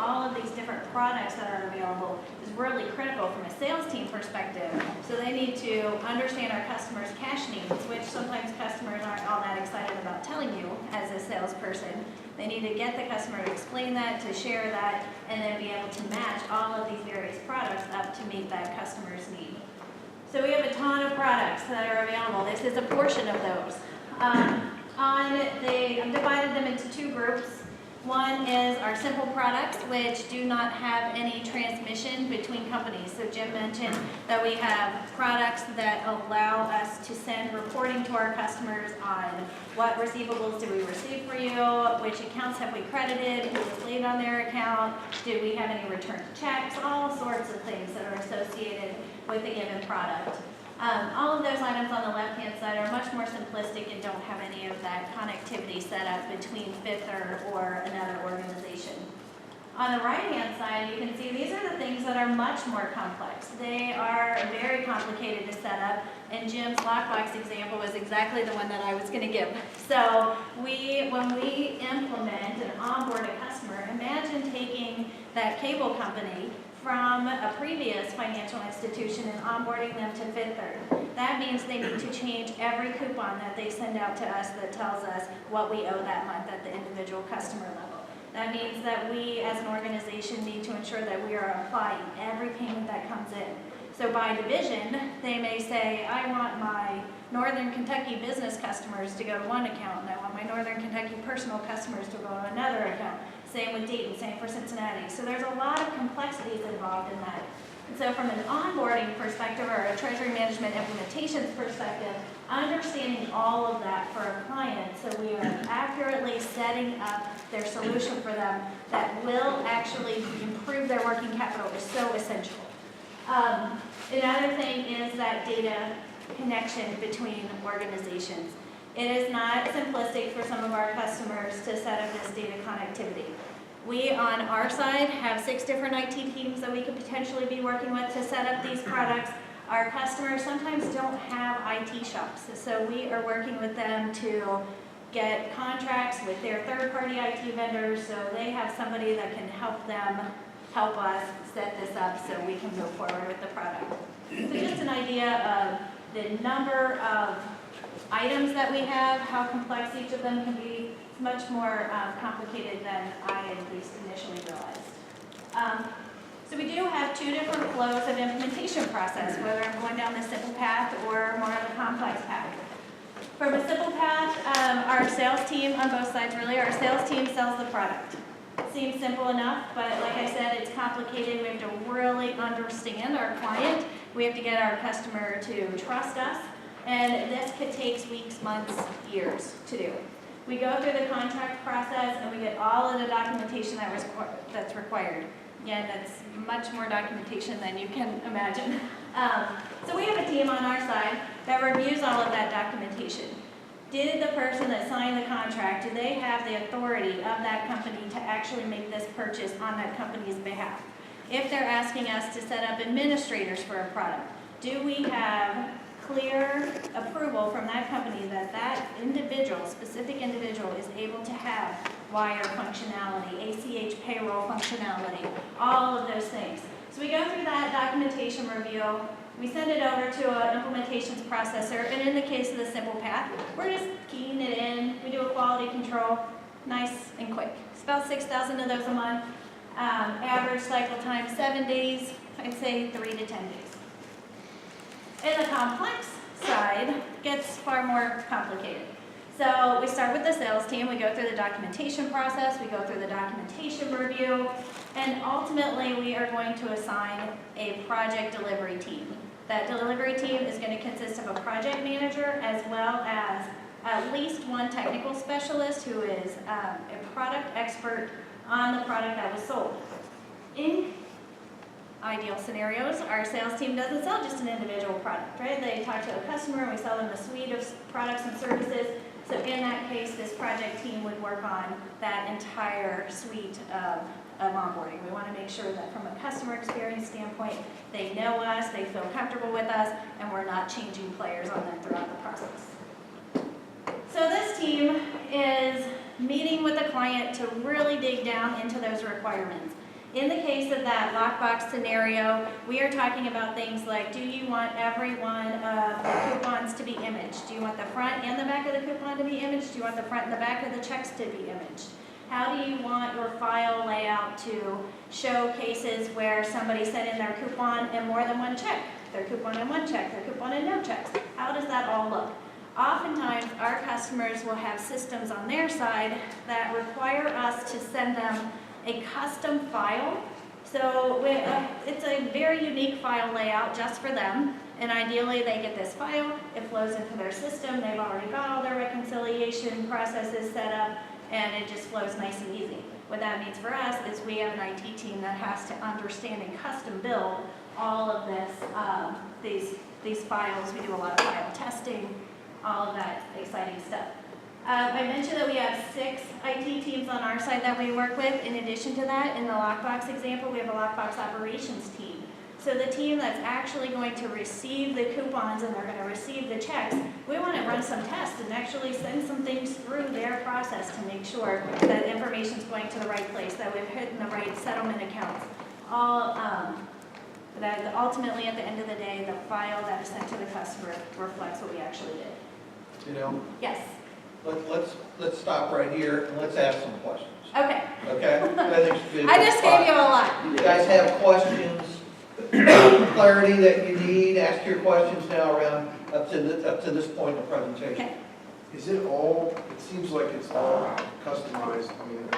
all of these different products that are available is really critical from a sales team perspective. So they need to understand our customers' cash needs, which sometimes customers aren't all that excited about telling you as a salesperson. They need to get the customer to explain that, to share that, and then be able to match all of these various products up to meet that customer's need. So we have a ton of products that are available. This is a portion of those. I've divided them into two groups. One is our simple products, which do not have any transmission between companies. So Jim mentioned that we have products that allow us to send reporting to our customers on what receivables did we receive for you, which accounts have we credited, who was late on their account, did we have any returned checks, all sorts of things that are associated with a given product. All of those items on the left-hand side are much more simplistic and don't have any of that connectivity set up between Fifth Third or another organization. On the right-hand side, you can see these are the things that are much more complex. They are very complicated to set up, and Jim's lockbox example was exactly the one that I was going to give. So when we implement and onboard a customer, imagine taking that cable company from a previous financial institution and onboarding them to Fifth Third. That means they need to change every coupon that they send out to us that tells us what we owe that month at the individual customer level. That means that we as an organization need to ensure that we are applying every payment that comes in. So by division, they may say, I want my Northern Kentucky business customers to go to one account, and I want my Northern Kentucky personal customers to go to another account. Same with Dayton, same for Cincinnati. So there's a lot of complexities involved in that. And so from an onboarding perspective or a treasury management implementations perspective, understanding all of that for a client so we are accurately setting up their solution for them that will actually improve their working capital is so essential. Another thing is that data connection between organizations. It is not simplistic for some of our customers to set up this data connectivity. We, on our side, have 6 different IT teams that we could potentially be working with to set up these products. Our customers sometimes don't have IT shops, so we are working with them to get contracts with their third-party IT vendors so they have somebody that can help us set this up so we can move forward with the product. So just an idea of the number of items that we have, how complex each of them can be. It's much more complicated than I at least initially realized. So we do have 2 different flows of implementation process, whether I'm going down the simple path or more of a complex path. From a simple path, our sales team on both sides really, our sales team sells the product. It seems simple enough, but like I said, it's complicated. We have to really understand our client. We have to get our customer to trust us. And this could take weeks, months, years to do. We go through the contract process and we get all of the documentation that's required. Again, that's much more documentation than you can imagine. So we have a team on our side that reviews all of that documentation. Did the person that signed the contract, do they have the authority of that company to actually make this purchase on that company's behalf? If they're asking us to set up administrators for a product, do we have clear approval from that company that that individual, specific individual, is able to have wire functionality, ACH payroll functionality, all of those things. So we go through that documentation review, we send it over to an implementations processor, and in the case of the simple path, we're just keying it in, we do a quality control, nice and quick. It's about 6,000 of those a month. Average cycle time 7 days, I'd say 3 to 10 days. In the complex side, gets far more complicated. So we start with the sales team, we go through the documentation process, we go through the documentation review, and ultimately we are going to assign a project delivery team. That delivery team is going to consist of a project manager as well as at least one technical specialist who is a product expert on the product that was sold. In ideal scenarios, our sales team doesn't sell just an individual product, right? They talk to a customer and we sell them a suite of products and services. So in that case, this project team would work on that entire suite of onboarding. We want to make sure that from a customer experience standpoint, they know us, they feel comfortable with us, and we're not changing players on them throughout the process. So this team is meeting with the client to really dig down into those requirements. In the case of that lockbox scenario, we are talking about things like, do you want every one of the coupons to be imaged? Do you want the front and the back of the coupon to be imaged? Do you want the front and the back of the checks to be imaged? How do you want your file layout to show cases where somebody sent in their coupon and more than one check? Their coupon and one check, their coupon and no checks. How does that all look? Oftentimes, our customers will have systems on their side that require us to send them a custom file. So it's a very unique file layout just for them. And ideally, they get this file, it flows into their system, they've already got all their reconciliation processes set up, and it just flows nice and easy. What that means for us is we have an IT team that has to understand and custom build all of this, these files. We do a lot of file testing, all of that exciting stuff. I mentioned that we have 6 IT teams on our side that we work with. In addition to that, in the lockbox example, we have a lockbox operations team. So the team that's actually going to receive the coupons and they're going to receive the checks, we want to run some tests and actually send some things through their process to make sure that information is going to the right place, that we've hit the right settlement accounts. All that ultimately, at the end of the day, the file that is sent to the customer reflects what we actually did. You know, Yes. let's stop right here and let's ask some questions. Okay. Okay? I think it's a good I just spot. gave you a lot. You guys have questions, clarity that you need, ask your questions now around up to this point in the presentation. Okay. Is it all, it seems like it's all customized, I mean,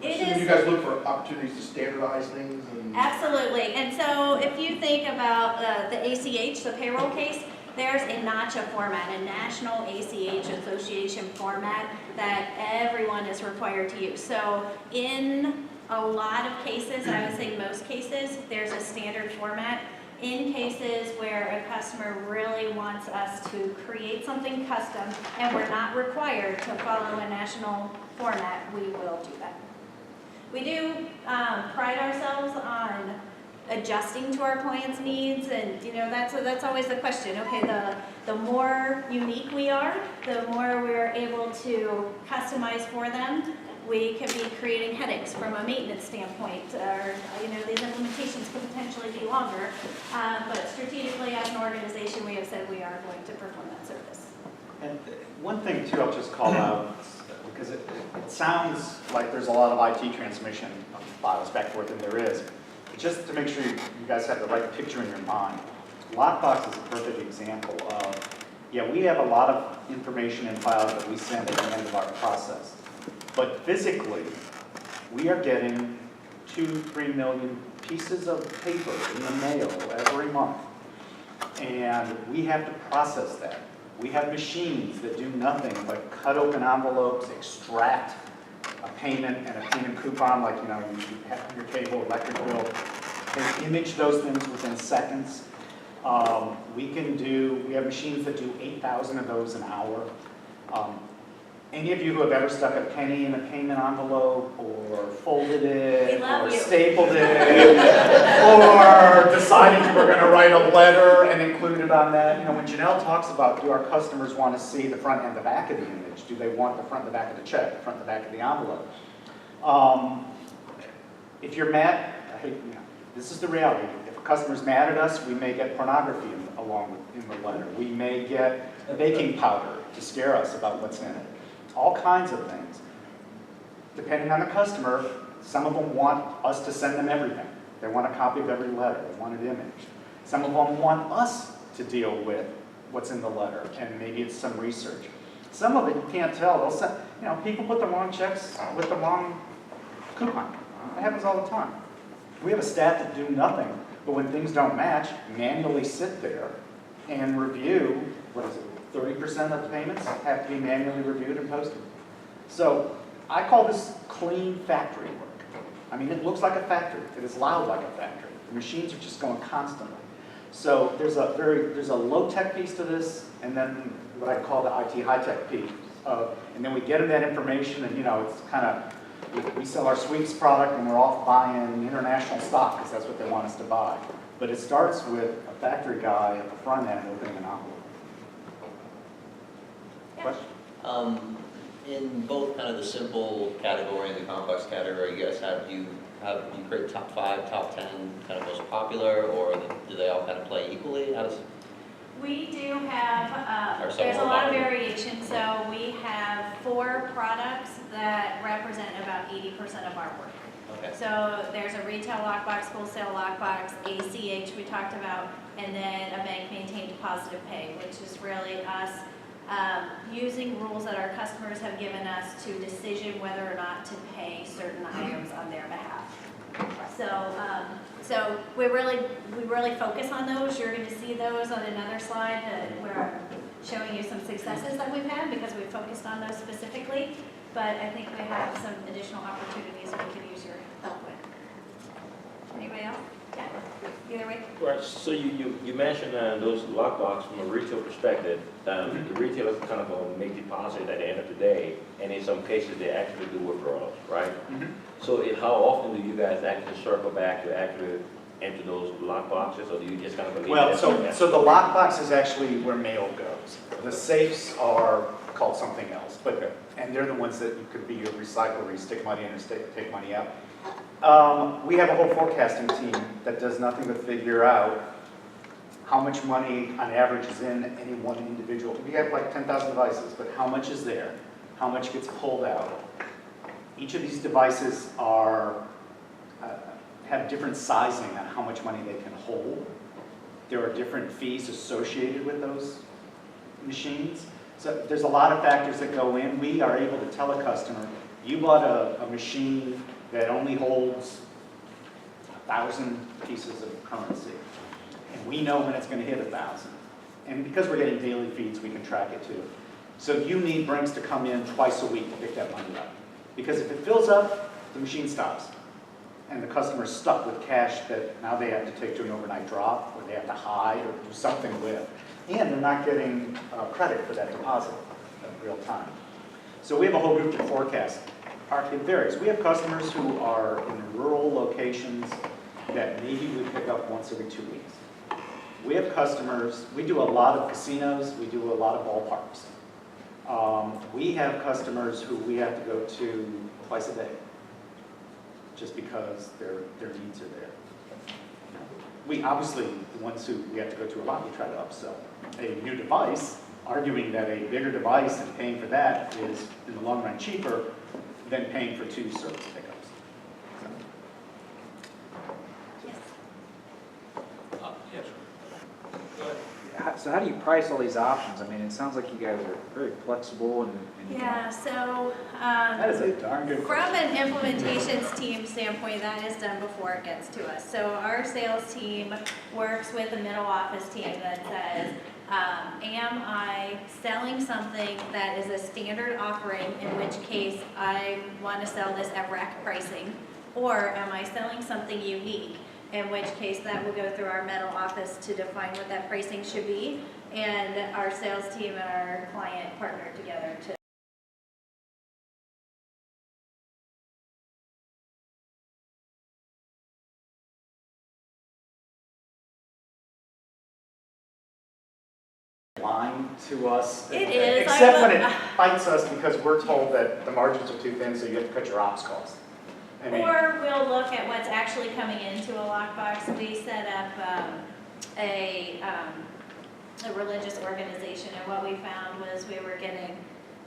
It assuming is. you guys look for opportunities to standardize things and. Absolutely. And so if you think about the ACH, the payroll case, there's a NACHA format, a National ACH Association format that everyone is required to use. So in a lot of cases, I would say most cases, there's a standard format. In cases where a customer really wants us to create something custom and we're not required to follow a national format, we will do that. We do pride ourselves on adjusting to our clients' needs, and you know that's always the question. Okay, the more unique we are, the more we're able to customize for them. We can be creating headaches from a maintenance standpoint, or you know these implementations could potentially be longer. But strategically, as an organization, we have said we are going to perform that service. And one thing too, I'll just call out, because it sounds like there's a lot of IT transmission of files back and forth, and there is. But just to make sure you guys have the right picture in your mind, Lockbox is a perfect example of, yeah, we have a lot of information in files that we send at the end of our process. But physically, we are getting 2-3 million pieces of paper in the mail every month. And we have to process that. We have machines that do nothing but cut open envelopes, extract a payment and a payment coupon, like you have your cable, electric bill. They image those things within seconds. We have machines that do 8,000 of those an hour. Any of you who have ever stuck a penny in a payment envelope, or folded it, or stapled it, or decided you were going to write a letter and include it on that, you know, when Janelle talks about, do our customers want to see the front and the back of the image? Do they want the front and the back of the check, the front and the back of the envelope? If you're mad, this is the reality. If a customer's mad at us, we may get pornography in the letter. We may get baking powder to scare us about what's in it. All kinds of things. Depending on the customer, some of them want us to send them everything. They want a copy of every letter. They want it imaged. Some of them want us to deal with what's in the letter, and maybe it's some research. Some of it you can't tell. They'll send, people put the wrong checks with the wrong coupon. It happens all the time. We have a staff that do nothing, but when things don't match, manually sit there and review, 30% of the payments have to be manually reviewed and posted. So I call this clean factory work. I mean, it looks like a factory. It is loud like a factory. The machines are just going constantly. So there's a low-tech piece to this, and then what I call the IT high-tech piece. And then we get them that information, and it's kind of, we sell our sweeps product, and we're off buying international stock because that's what they want us to buy. But it starts with a factory guy at the front end opening an envelope. Question? in both kind of the simple category and the complex category, you guys you create top 5, top 10 kind of most popular, or do they all kind of play equally? How does, We do have, Or some there's a more lot of popular. variation, so we have 4 products that represent about 80% of our work. okay, So there's a retail lockbox, wholesale lockbox, ACH we talked about, and then a bank maintained positive pay, which is really us using rules that our customers have given us to decision whether or not to pay certain items on their behalf. So we really focus on those. You're going to see those on another slide where I'm showing you some successes that we've had because we focused on those specifically. But I think we have some additional opportunities we can use your help with. Anybody else? Yeah, either way. Right, so you mentioned those lockbox from a retail perspective. The retailers kind of make deposit at the end of the day, and in some cases, they actually do withdrawals, right? So how often do you guys actually circle back to actually enter those lockboxes, or do you just kind of leave it? Well, at so that? the lockbox is actually where mail goes. The safes are called something else, and they're the ones that you could be your recycle, where you stick money in and take money out. We have a whole forecasting team that does nothing but figure out how much money on average is in any one individual. We have like 10,000 devices, but how much is there? How much gets pulled out? Each of these devices have different sizing on how much money they can hold. There are different fees associated with those machines. So there's a lot of factors that go in. We are able to tell a customer, you bought a machine that only holds 1,000 pieces of currency. And we know when it's going to hit 1,000. And because we're getting daily feeds, we can track it too. So you need Brinks to come in twice a week to pick that money up. Because if it fills up, the machine stops. And the customer's stuck with cash that now they have to take to an overnight drop, or they have to hide, or do something with. And they're not getting credit for that deposit in real time. So we have a whole group to forecast. It varies. We have customers who are in rural locations that maybe we pick up once every 2 weeks. We have customers, we do a lot of casinos, we do a lot of ballparks. We have customers who we have to go to twice a day, just because their needs are there. We obviously, the ones who we have to go to a lot, we try to upsell a new device, arguing that a bigger device and paying for that is, in the long run, cheaper than paying for 2 service pickups. Yes. yes. So how do you price all these options? I mean, it sounds like you guys are very flexible and you can- Yeah, so That is a darn good from question. an implementations team standpoint, that is done before it gets to us. So our sales team works with a middle office team that says, am I selling something that is a standard offering, in which case I want to sell this at rack pricing, or am I selling something unique, in which case that will go through our middle office to define what that pricing should be, and our sales team and our client partner together to Lying to us. It is. Except when it bites us because we're told that the margins are too thin, so you have to cut your ops costs. I mean, Or we'll look at what's actually coming into a lockbox. We set up a religious organization, and what we found was we were getting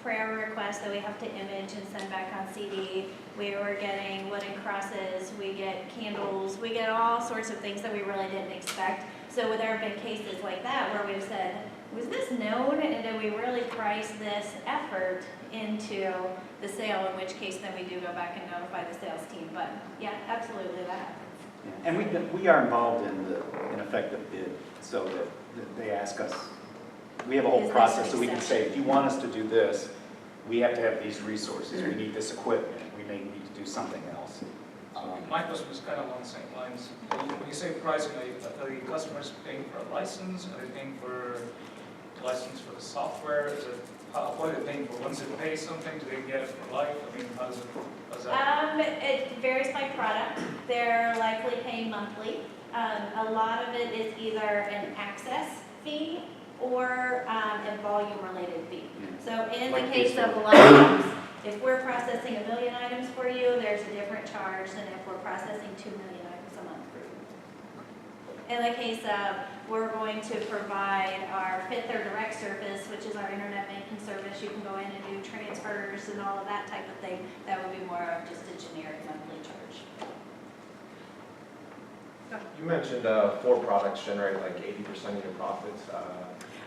prayer requests that we have to image and send back on CD. We were getting wooden crosses, we get candles, we get all sorts of things that we really didn't expect. So there have been cases like that where we've said, was this known, and did we really price this effort into the sale, in which case then we do go back and notify the sales team. But yeah, absolutely that happens. and we are involved in effect the bid, so that they ask us, we have a whole Is this process, an so we can say, if you want us to do this, we have to have these resources, we need this equipment, we may need to do something else. My question was kind of along the same lines. When you say pricing, are the customers paying for a license? Are they paying for a license for the software? Is it, what are they paying for? Once they pay something, do they get it for life? I mean, how does that? It varies by product. They're likely paying monthly. A lot of it is either an access fee or a volume-related fee. So in the Like case this of one. lockbox, if we're processing 1 million items for you, there's a different charge than if we're processing 2 million items a month for you. In the case of, we're going to provide our Fifth or Direct service, which is our internet banking service, you can go in and do transfers and all of that type of thing, that would be more of just a generic monthly charge. You mentioned 4 products generate like 80% of your profits.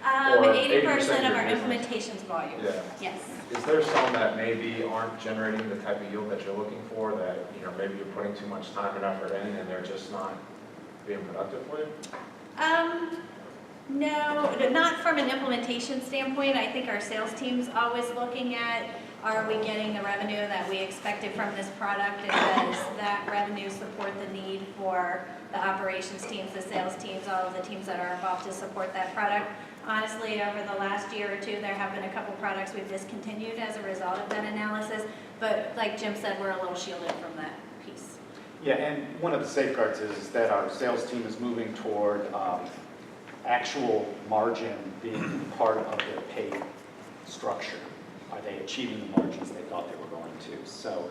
Or 80% of your our business. implementations volume, Yeah. yes. Is there some that maybe aren't generating the type of yield that you're looking for, that, you know, maybe you're putting too much time and effort in and they're just not being productive for you? No, not from an implementation standpoint. I think our sales team's always looking at, are we getting the revenue that we expected from this product? And does that revenue support the need for the operations teams, the sales teams, all of the teams that are involved to support that product? Honestly, over the last year or two, there have been a couple products we've discontinued as a result of that analysis. But like Jim said, we're a little shielded from that piece. Yeah, and one of the safeguards is that our sales team is moving toward actual margin being part of their pay structure. Are they achieving the margins they thought they were going to? So